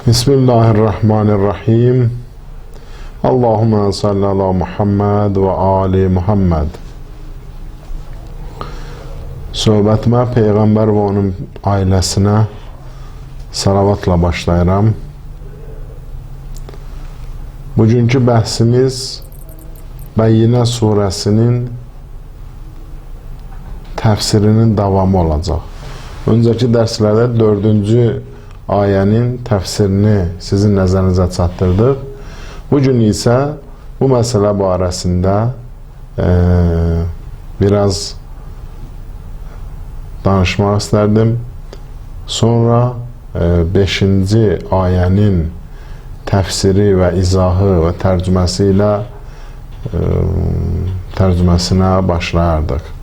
Bismillahirrahmanirrahim. Allahümme salli ala Muhammed ve ali Muhammed. Söhbətimə Peyğəmbər və onun ailəsinə salavatla başlayıram. Bugünkü bəhsimiz Bəyyinə surəsinin təfsirinin davamı olacaq. Öncəki dərslərdə 4-cü ayənin təfsirini sizin nəzərinizə çatdırdıq. Bugün isə bu məsələ barəsində biraz danışmaq istərdim. Sonra 5-ci ayənin təfsiri və izahı və tərcüməsi ilə tərcüməsinə başlayardıq.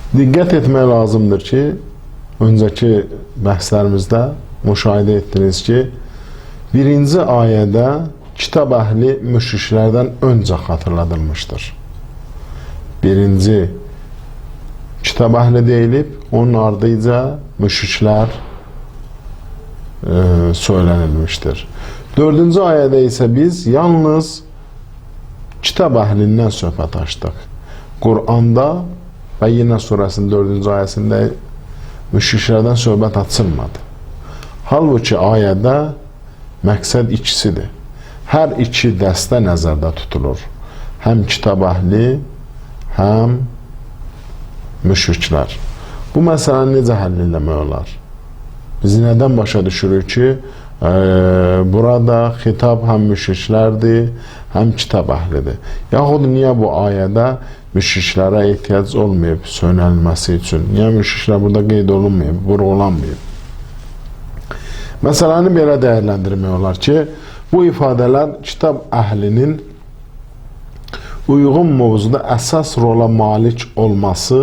Diqqət etmək lazımdır ki, öncəki bəhslərimizdə müşahidə etdiniz ki, 1-ci ayədə kitab əhli müşriklərdən öncə xatırladılmışdır. 1-ci kitab əhli deyilib, onun ardınca müşriklər söylənilmişdir. 4-cü ayədə isə biz yalnız kitab əhlindən söhbət açdıq. Qur'anda Bəyyinə surəsinin 4-cü ayəsində müşriklərdən söhbət açılmadı. Halbuki ayədə məqsəd ikisidir. Hər iki dəstə nəzərdə tutulur. Həm kitab əhli, həm müşriklər. Bu məsələni necə həll eləmək olar? Biz nədən başa düşürük ki, burada xitab həm müşriklərdir, həm kitab əhlidir. Yaxud niyə bu ayədə müşriklərə ehtiyac olmayıb söylənilməsi üçün? Niyə müşriklər burada qeyd olunmayıb, vurğulanmayıb? Məsələni belə dəyərləndirmək olar ki, bu ifadələr kitab əhlinin uyğun mövzuda əsas rola malik olması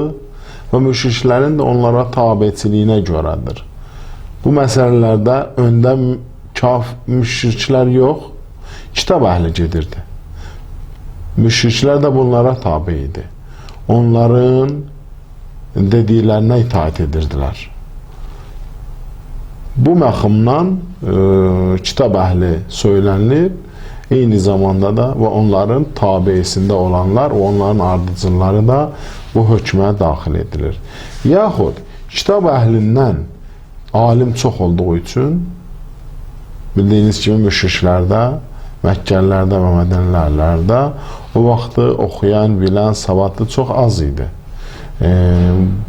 və müşriklərin də onlara tabiçiliyinə görədir. Bu məsələlərdə öndə müşriklər yox, kitab əhli gedirdi. Müşriklər də bunlara tabi idi. Onların dediklərinə itaat edirdilər. Bu məxımdan kitab əhli söylənilib, eyni zamanda da və onların tabiisində olanlar və onların ardıcılları da bu hökmə daxil edilir. Yaxud kitab əhlindən alim çox olduğu üçün, bildiyiniz kimi müşriklərdə, Məkkəlilərdə və Mədənilərdə o vaxtı oxuyan, bilən, savadlı çox az idi.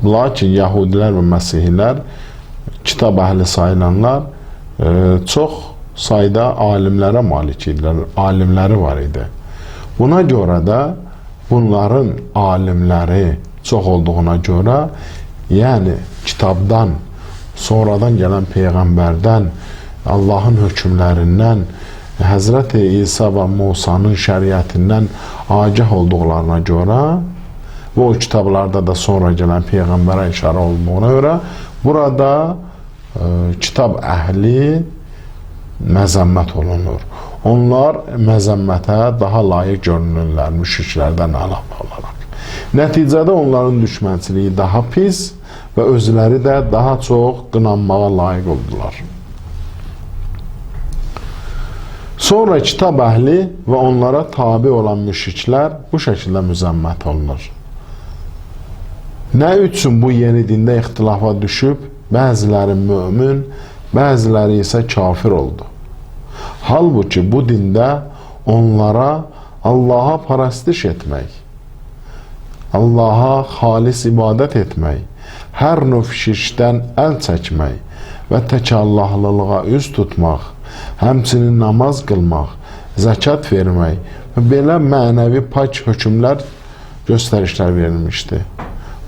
Lakin Yahudilər və Məsihilər, kitab əhli sayılanlar çox sayda alimlərə malik idilər, alimləri var idi. Buna görə də bunların alimləri çox olduğuna görə, yəni kitabdan, sonradan gələn Peyğəmbərdən, Allahın hökmlərindən, Həzrəti İsa və Musanın şəriətindən agah olduqlarına görə və o kitablarda da sonra gələn Peyğəmbərə işarə olduğuna görə burada kitab əhli məzəmmət olunur. Onlar məzəmmətə daha layiq görünürlər müşriklərdən əlavə olaraq. Nəticədə onların düşmənçiliyi daha pis və özləri də daha çox qınanmağa layiq oldular. Sonra kitab əhli və onlara tabi olan müşriklər bu şəkildə müzəmmət olunur. Nə üçün bu yeni dində ixtilafa düşüb, bəziləri mömin, bəziləri isə kafir oldu? Halbuki bu dində onlara Allaha pərəstiş etmək, Allaha xalis ibadət etmək, hər növ şirkdən əl çəkmək və tək Allahlılığa üz tutmaq, həmçinin namaz qılmaq, zəkat vermək və belə mənəvi pak hökmlər, göstərişlər verilmişdi.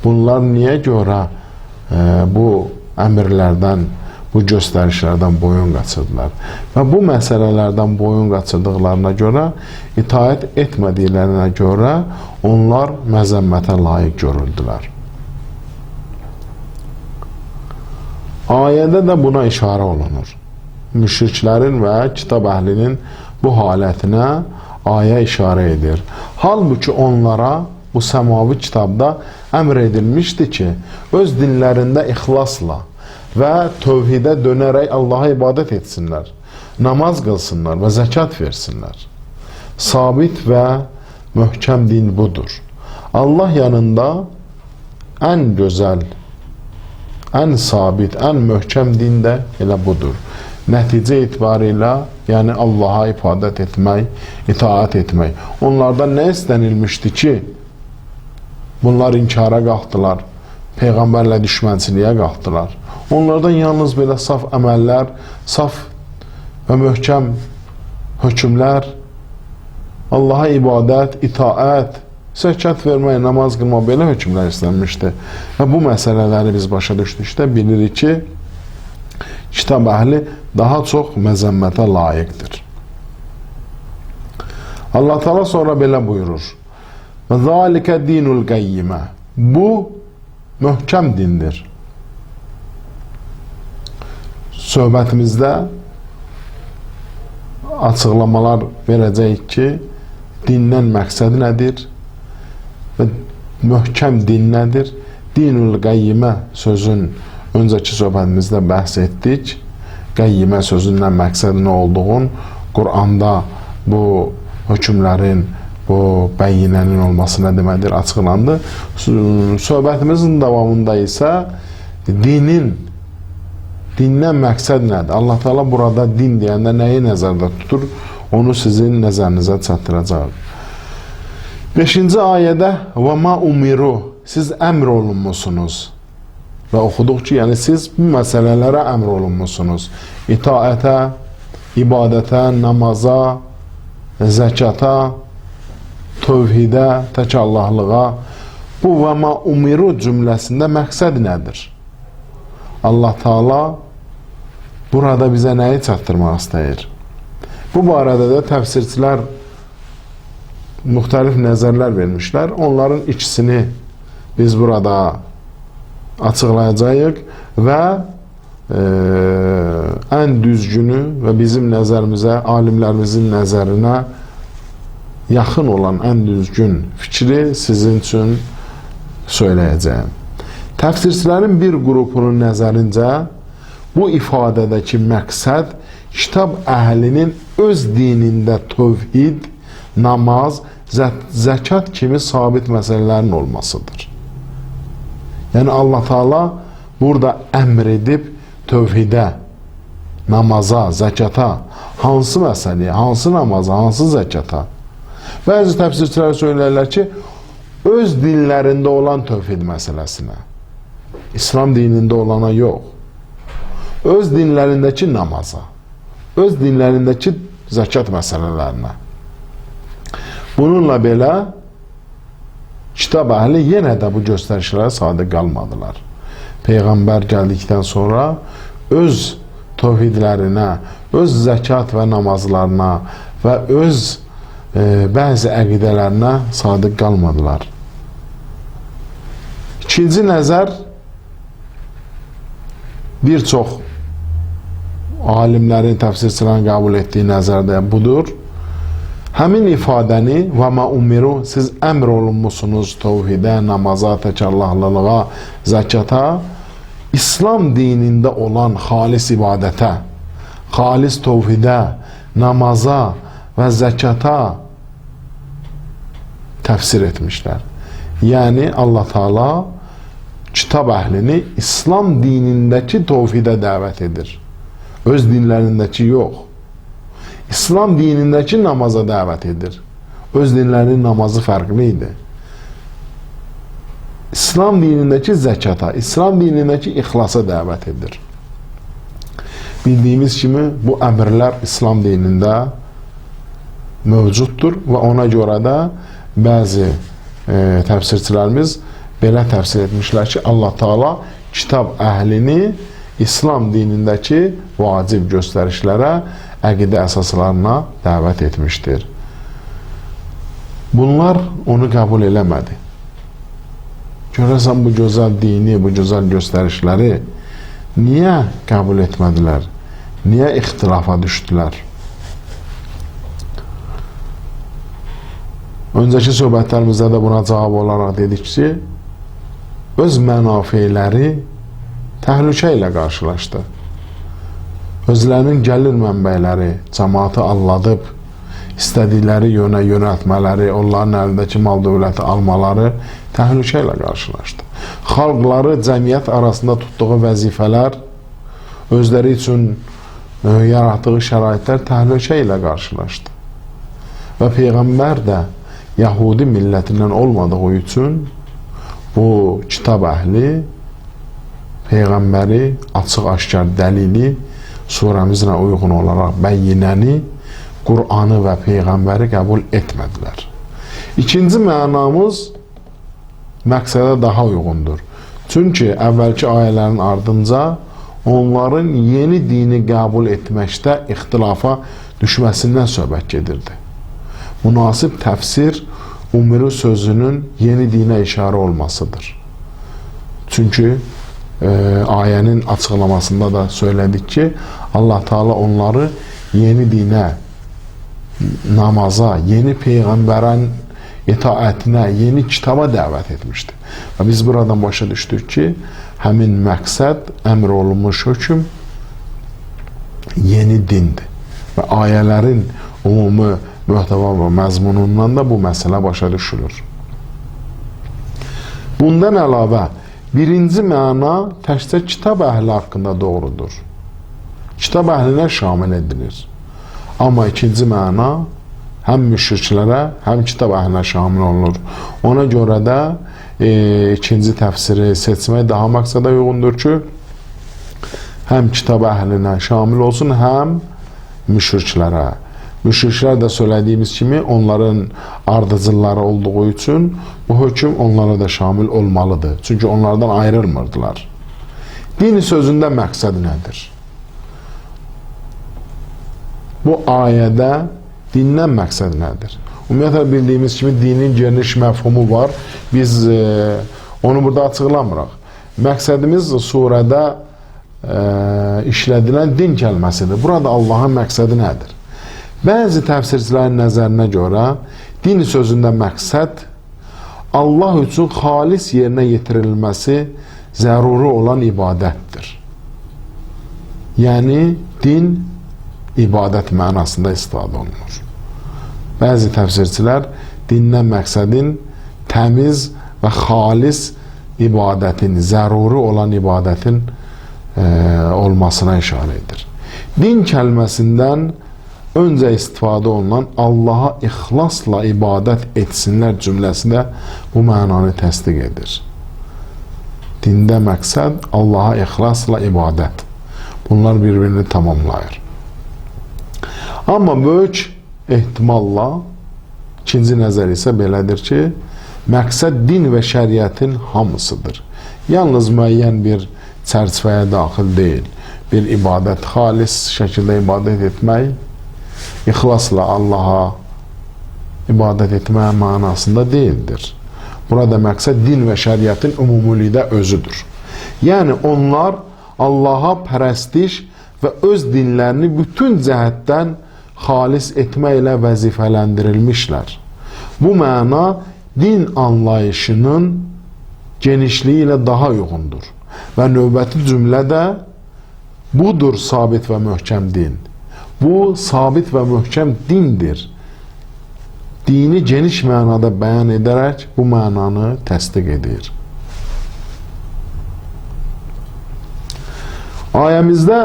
Bunlar niyə görə bu əmrlərdən, bu göstərişlərdən boyun qaçırdılar? Və bu məsələlərdən boyun qaçırdıqlarına görə, itaət etmədiklərinə görə onlar məzəmmətə layiq görüldülər. Ayədə də buna işarə olunur. Müşriklərin və kitab əhlinin bu halətinə ayə işarə edir. Halbuki onlara bu səmavi kitabda əmr edilmişdi ki, öz dillərində ixlasla və tövhidə dönərək Allaha ibadət etsinlər, namaz qılsınlar və zəkat versinlər. Sabit və möhkəm din budur. Allah yanında ən gözəl, ən sabit, ən möhkəm din də elə budur. Nəticə etibarilə, yəni Allaha ibadət etmək, itaat etmək. Onlardan nə istənilmişdi ki, bunlar inkara qalxdılar, Peyğəmbərlə düşmənçiliyə qalxdılar. Onlardan yalnız belə saf əməllər, saf və möhkəm hökmlər, Allaha ibadət, itaət, zəkat vermək, namaz qılmaq, belə hökmlər istənmişdi. Və bu məsələləri biz başa düşdükdə bilirik ki, kitab əhli daha çox məzəmmətə layiqdir. Allah Teala sonra belə buyurur: "Zəlikə dinul qayyimə." Bu möhkəm dindir. Söhbətimizdə açıqlamalar verəcəyik ki, dindən məqsəd nədir və möhkəm din nədir? Dinul qayyimə sözün öncəki söhbətimizdə bəhs etdik. Qayyimə sözündən məqsəd nə olduğun Quranda bu hökmlərin, bu bəyyinənin olması nə deməkdir açıqlandı. Söhbətimizin davamında isə dindən məqsəd nədir? Allah Teala burada din deyəndə nəyi nəzərdə tutur? Onu sizin nəzərinizə çatdıracaq. 5-ci ayədə və ma umiru, siz əmr olunmusunuz. Və oxuduq ki, yəni siz bu məsələlərə əmr olunmusunuz. İtaətə, ibadətə, namaza, zəkata, tövhidə, tək Allahlığa. Bu və ma umiru cümləsində məqsəd nədir? Allah Teala burada bizə nəyi çatdırmaq istəyir? Bu barədə də təfsirçilər müxtəlif nəzərlər vermişlər. Onların ikisini biz burada açıqlayacağıq və ən düzgünü və bizim nəzərimizə, alimlərimizin nəzərinə yaxın olan ən düzgün fikri sizin üçün söyləyəcəyim. Təfsirçilərin bir qrupunun nəzərincə bu ifadədəki məqsəd kitab əhlinin öz dinində tövhid, namaz, zəkat kimi sabit məsələlərin olmasıdır. Yəni Allah Teala burada əmr edib tövhidə, namaza, zəkata, hansı məsələyə, hansı namaza, hansı zəkata. Bəzi təfsirçilər söyləyirlər ki, öz dinlərində olan tövhid məsələsinə, İslam dinində olana yox, öz dinlərindəki namaza, öz dinlərindəki zəkat məsələlərinə. Bununla belə kitab əhli yenə də bu göstərişlərə sadiq qalmadılar. Peyğəmbər gəldikdən sonra öz tövhidlərinə, öz zəkat və namazlarına və öz bəzi əqidələrinə sadiq qalmadılar. İkinci nəzər, bir çox alimlərin, təfsirçilərin qəbul etdiyi nəzərdə budur. Həmin ifadəni və ma umiru, siz əmr olunmusunuz tövhidə, namaza, təkallahlılığa, zəkata, İslam dinində olan xalis ibadətə, xalis tövhidə, namaza və zəkata təfsir etmişlər. Yəni Allah Teala kitab əhlini İslam dinindəki tövhidə dəvət edir. Öz dinlərindəki yox. İslam dinindəki namaza dəvət edir. Öz dinlərinin namazı fərqli idi. İslam dinindəki zəkata, İslam dinindəki ixlasa dəvət edir. Bildiyimiz kimi bu əmrlər İslam dinində mövcuddur və ona görə də bəzi təfsirçilərimiz belə təfsir etmişlər ki, Allah Teala kitab əhlini İslam dinindəki vacib göstərişlərə, əqidə əsaslarına dəvət etmişdir. Bunlar onu qəbul eləmədi. Görəsən bu gözəl dini, bu gözəl göstərişləri niyə qəbul etmədilər? Niyə ixtilafa düşdülər? Öncəki söhbətlərimizdə də buna cavab olaraq dedik ki, öz mənafeləri təhlükə ilə qarşılaşdı. Özlərinin gəlir mənbələri cəmaatı alladıb, istədikləri yönə yönəltmələri, onların əlindəki mal dövləti almaları təhlükə ilə qarşılaşdı. Xalqları cəmiyyət arasında tutduğu vəzifələr, özləri üçün yaratdığı şəraitlər təhlükə ilə qarşılaşdı. Və Peyğəmbər də Yahudi millətindən olmadığı üçün bu kitab əhli Peyğəmbəri açıq-aşkar dəlili, surəmizlə uyğun olaraq bəyyinəni, Qur'anı və Peyğəmbəri qəbul etmədilər. İkinci mənamız məqsədə daha uyğundur. Çünki əvvəlki ayələrin ardınca onların yeni dini qəbul etməkdə ixtilafa düşməsindən söhbət gedirdi. Münasib təfsir umri sözünün yeni dinə işarə olmasıdır. Çünki ayənin açıqlamasında da söylədik ki, Allah Teala onları yeni dinə, namaza, yeni Peyğəmbərin itaətinə, yeni kitaba dəvət etmişdir. Və biz buradan başa düşdük ki, həmin məqsəd, əmr olunmuş hökm yeni dindir. Və ayələrin ümumi möhtəva və məzmunundan da bu məsələ başa düşülür. Bundan əlavə, birinci məna təkcə kitab əhli haqqında doğrudur. Kitab əhlinə şamil edilir. Amma ikinci məna həm müşriklərə, həm kitab əhlinə şamil olunur. Ona görə də ikinci təfsiri seçmək daha məqsədə uyğundur ki, həm kitab əhlinə şamil olsun, həm müşriklərə. Müşriklər də söylədiyimiz kimi onların ardıcılları olduğu üçün bu hökm onlara da şamil olmalıdır. Çünki onlardan ayrılmırdılar. Din sözündə məqsəd nədir? Bu ayədə dindən məqsəd nədir? Ümumiyyətlə bildiyimiz kimi dinin geniş məfhumu var. Biz onu burada açıqlamırıq. Məqsədimiz surədə işlədilən din kəlməsidir. Burada Allahın məqsədi nədir? Bəzi təfsirçilərin nəzərinə görə din sözündə məqsəd Allah üçün xalis yerinə yetirilməsi zəruri olan ibadətdir. Yəni din ibadət mənasında istifadə olunur. Bəzi təfsirçilər dindən məqsədin təmiz və xalis ibadətin, zəruri olan ibadətin olmasına işarə edir. Din kəlməsindən öncə istifadə olunan Allaha ixlasla ibadət etsinlər cümləsi də bu mənanı təsdiq edir. Dində məqsəd Allaha ixlasla ibadət. Bunlar bir-birini tamamlayır. Amma böyük ehtimalla ikinci nəzər isə belədir ki, məqsəd din və şəriətin hamısıdır. Yalnız müəyyən bir çərçivəyə daxil deyil. Bir ibadət, xalis şəkildə ibadət etmək, ixlasla Allaha ibadət etmək mənasında deyildir. Burada məqsəd din və şəriətin ümumilikdə özüdür. Yəni onlar Allaha pərəstiş və öz dinlərini bütün cəhətdən xalis etməklə vəzifələndirilmişlər. Bu məna din anlayışının genişliyi ilə daha uyğundur. Və növbəti cümlə də budur sabit və möhkəm din. Bu sabit və möhkəm dindir. Dini geniş mənada bəyan edərək bu mənanı təsdiq edir. Ayəmizdə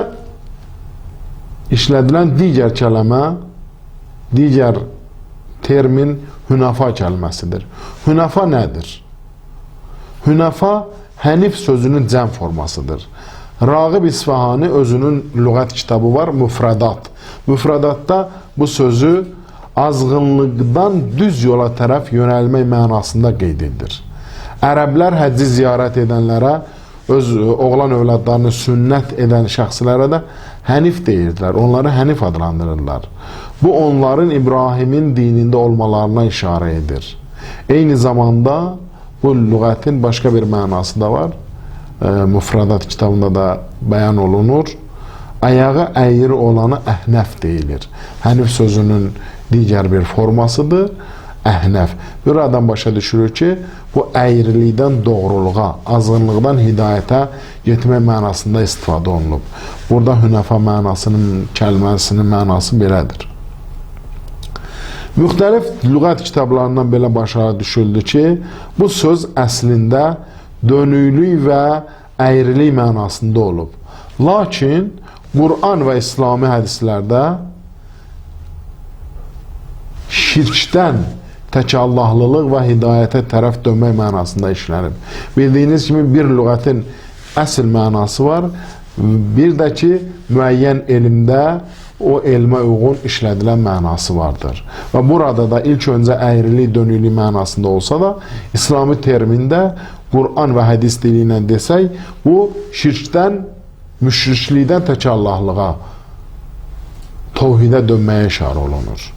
işlədilən digər kələmə, digər termin hünafa kəlməsidir. Hünafa nədir? Hünafa hənif sözünün cəm formasıdır. Rağib İsfahani özünün lüğət kitabı var, Müfrədat. Müfrədatda bu sözü azğınlıqdan düz yola tərəf yönəlmək mənasında qeyd edilir. Ərəblər həcci ziyarət edənlərə, öz oğlan övladlarını sünnət edən şəxslərə də hənif deyirdilər. Onları hənif adlandırırlar. Bu onların İbrahimin dinində olmalarına işarə edir. Eyni zamanda bu lüğətin başqa bir mənası da var. Müfrədat kitabında da bəyan olunur. Ayağı əyri olanı əhnəf deyilir. Hənif sözünün digər bir formasıdır. Əhnəf. Buradan başa düşürük ki, bu əyrilikdən doğruluğa, azğınlıqdan hidayətə getmək mənasında istifadə olunub. Burada hünəfa mənasının, kəlməsinin mənası belədir. Müxtəlif lüğət kitablarından belə başa düşüldü ki, bu söz əslində dönüklük və əyrilik mənasında olub. Lakin Qur'an və İslami hədislərdə şirkdən tək Allahlılıq və hidayətə tərəf dönmək mənasında işlənib. Bildiyiniz kimi bir lüğətin əsl mənası var, bir də ki, müəyyən elmdə o elmə uyğun işlədilən mənası vardır. Və burada da ilk öncə əyrilik, dönüklük mənasında olsa da, İslami termində Qur'an və hədis dili ilə desək, bu şirkdən, müşriklikdən tək Allahlığa, təvhidə dönməyə işarə olunur.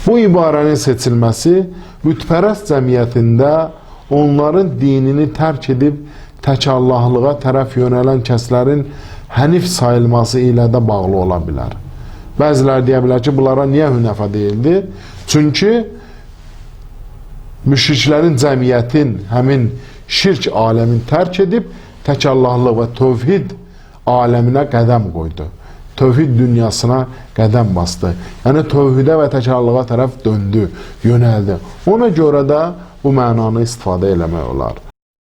Bu ibarənin seçilməsi bütpərəst cəmiyyətində onların dinini tərk edib tək Allahlığa tərəf yönələn kəslərin hənif sayılması ilə də bağlı ola bilər. Bəziləri deyə bilər ki, bunlara niyə hünəfa deyildi? Çünki müşriklərin cəmiyyətin həmin şirk aləmin tərk edib tək Allahlıq və tövhid aləminə qədəm qoydu. Tövhid dünyasına qədəm bastı. Yəni tövhidə və təkrarlığa tərəf döndü, yönəldi. Ona görə də bu mənanı istifadə eləmək olar.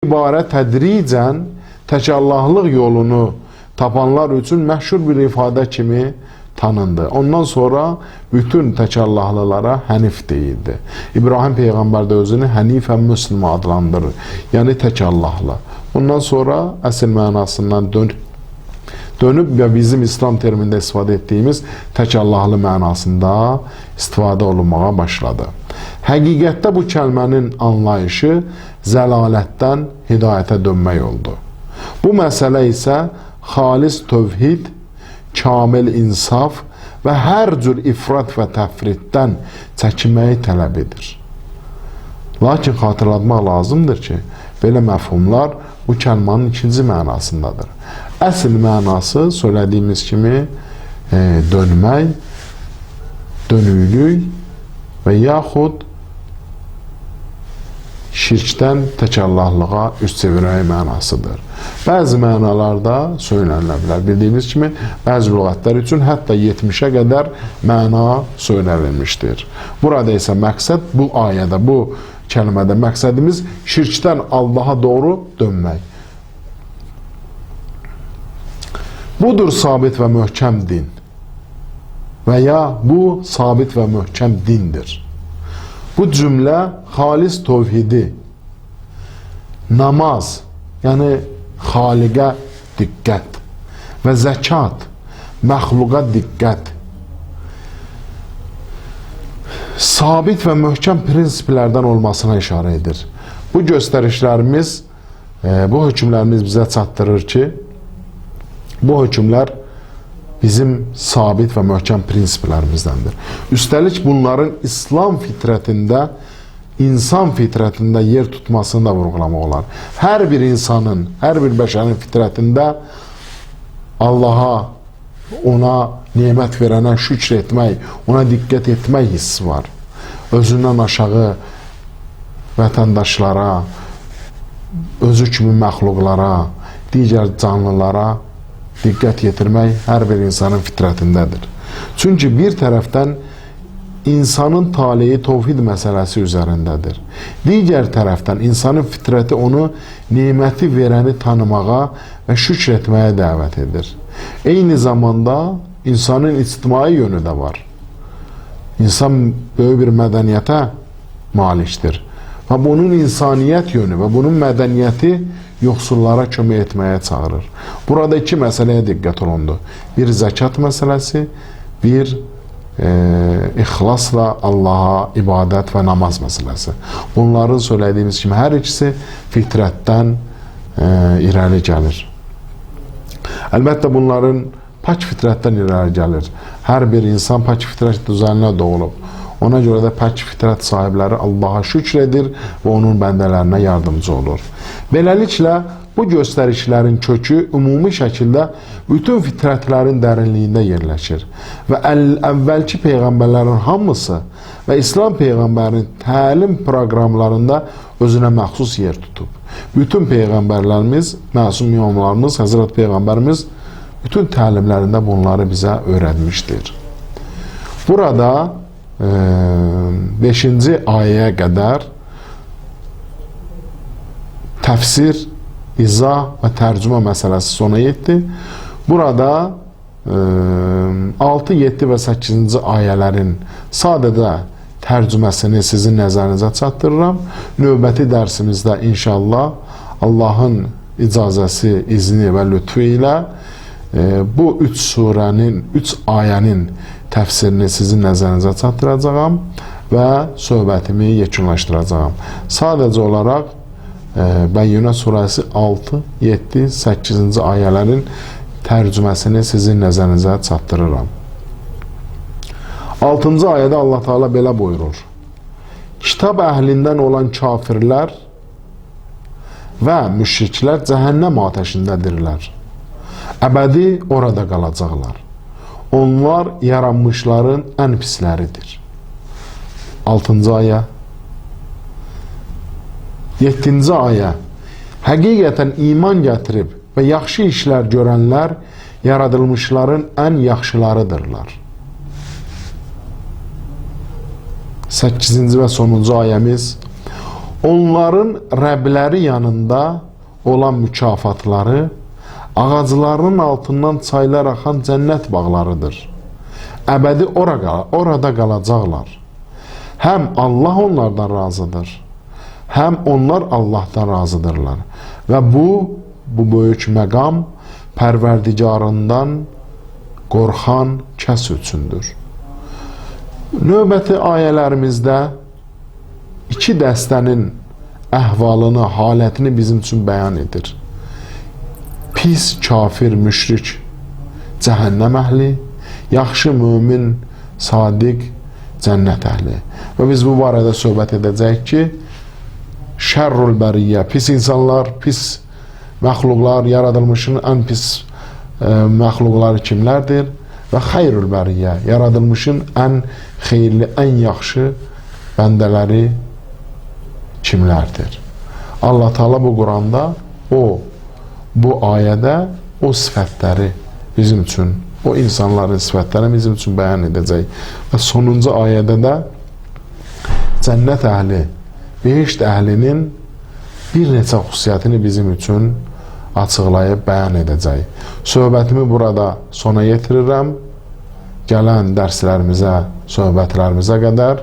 İbarə tədricən təkrarlıq yolunu tapanlar üçün məşhur bir ifadə kimi tanındı. Ondan sonra bütün təkrarlılara hənif deyildi. İbrahim Peyğəmbər də özünü hənifə müslim adlandırır. Yəni təkrarlıqla. Ondan sonra əsl mənasından dönüb və bizim İslam termində istifadə etdiyimiz tək Allahlı mənasında istifadə olunmağa başladı. Həqiqətdə bu kəlmənin anlayışı zəlalətdən hidayətə dönmək oldu. Bu məsələ isə xalis tövhid, kamil insaf və hər cür ifrat və təfriddən çəkinməyi tələb edir. Lakin xatırlatmaq lazımdır ki, belə məfhumlar bu kəlmanın ikinci mənasındadır. Əsl mənası söylədiyimiz kimi dönmək, dönüklük və yaxud şirkdən təkallahlığa üst çevirmək mənasıdır. Bəzi mənalarda söylənilə bilər. Bildiyimiz kimi bəzi lüğətlər üçün hətta 70-ə qədər məna söylənilmişdir. Burada isə məqsəd bu ayədə, bu kəlmədə məqsədimiz şirkdən Allaha doğru dönmək. Budur sabit və möhkəm din və ya bu sabit və möhkəm dindir. Bu cümlə xalis tövhidi, namaz, yəni xaliqə diqqət və zəkat, məxluqa diqqət, sabit və möhkəm prinsiplərdən olmasına işarə edir. Bu göstərişlərimiz, bu hökmlərimiz bizə çatdırır ki, bu hökmlər bizim sabit və möhkəm prinsiplərimizdəndir. Üstəlik bunların İslam fitrətində, insan fitrətində yer tutmasını da vurğulamaq olar. Hər bir insanın, hər bir bəşərin fitrətində Allaha, ona nemət verənə şükr etmək, ona diqqət etmək hissi var. Özündən aşağı vətəndaşlara, özü kimi məxluqlara, digər canlılara diqqət yetirmək hər bir insanın fitrətindədir. Çünki bir tərəfdən insanın taleyi tövhid məsələsi üzərindədir. Digər tərəfdən insanın fitrəti onu neməti verəni tanımağa və şükr etməyə dəvət edir. Eyni zamanda insanın ictimai yönü də var. İnsan böyük bir mədəniyyətə malikdir. Və bunun insaniyyət yönü və bunun mədəniyyəti yoxsullara kömək etməyə çağırır. Burada iki məsələyə diqqət olundu. Bir zəkat məsələsi, bir ixlasla Allaha ibadət və namaz məsələsi. Bunların söylədiyimiz kimi hər ikisi fitrətdən irəli gəlir. Əlbəttə bunların pak fitrətdən irəli gəlir. Hər bir insan pak fitrət düzəninə doğulub. Ona görə də pak fitrət sahibləri Allaha şükr edir və onun bəndələrinə yardımcı olur. Beləliklə, Bu göstərişlərin kökü ümumi şəkildə bütün fitrətlərin dərinliyində yerləşir və əvvəlki peyğəmbərlərin hamısı və İslam peyğəmbərinin təlim proqramlarında özünə məxsus yer tutub. Bütün peyğəmbərlərimiz, məsum imamlarımız, Həzrət Peyğəmbərimiz bütün təlimlərində bunları bizə öyrətmişdir. Burada 5-ci ayəyə qədər təfsir, izah və tərcümə məsələsi sona yetdi. Burada 6, 7 və 8-ci ayələrin sadəcə tərcüməsini sizin nəzərinizə çatdırıram. Növbəti dərsimizdə inşallah Allahın icazəsi, izni və lütfu ilə bu 3 surənin, 3 ayənin təfsirini sizin nəzərinizə çatdıracağam və söhbətimi yekunlaşdıracağam. Sadəcə olaraq Bəyyinə surəsi 6, 7, 8-ci ayələrin tərcüməsini sizin nəzərinizə çatdırıram. 6-cı ayədə Allah Teala belə buyurur: Kitab əhlindən olan kafirlər və müşriklər cəhənnəm atəşindədirlər. Əbədi orada qalacaqlar. Onlar yaranmışların ən pisləridir. 6-cı ayə. 7-ci ayə. Həqiqətən iman gətirib və yaxşı işlər görənlər yaradılmışların ən yaxşılarıdırlar. 8-ci və sonuncu ayəmiz: Onların Rəbləri yanında olan mükafatları ağaclarının altından çaylar axan cənnət bağlarıdır. Əbədi orada qalacaqlar. Həm Allah onlardan razıdır, həm onlar Allahdan razıdırlar. Və bu böyük məqam Pərverdigarından qorxan kəs üçündür. Növbəti ayələrimizdə 2 dəstənin əhvalını, halətini bizim üçün bəyan edir. Pis, kafir, müşrik, cəhənnəm əhli, yaxşı, mömin, sadiq, cənnət əhli. Və biz bu barədə söhbət edəcəyik ki, şərrul bəriyyə, pis insanlar, pis məxluqlar, yaradılmışın ən pis məxluqları kimlərdir? Və xeyrul bəriyyə, yaradılmışın ən xeyirli, ən yaxşı bəndələri kimlərdir? Allah Teala bu Quranda bu ayədə o sifətləri bizim üçün, o insanların sifətləri bizim üçün bəyan edəcək. Və sonuncu ayədə də cənnət əhli, behişt əhlinin bir neçə xüsusiyyətini bizim üçün açıqlayıb bəyan edəcək. Söhbətimi burada sona yetirirəm. Gələn dərslərimizə, söhbətlərimizə qədər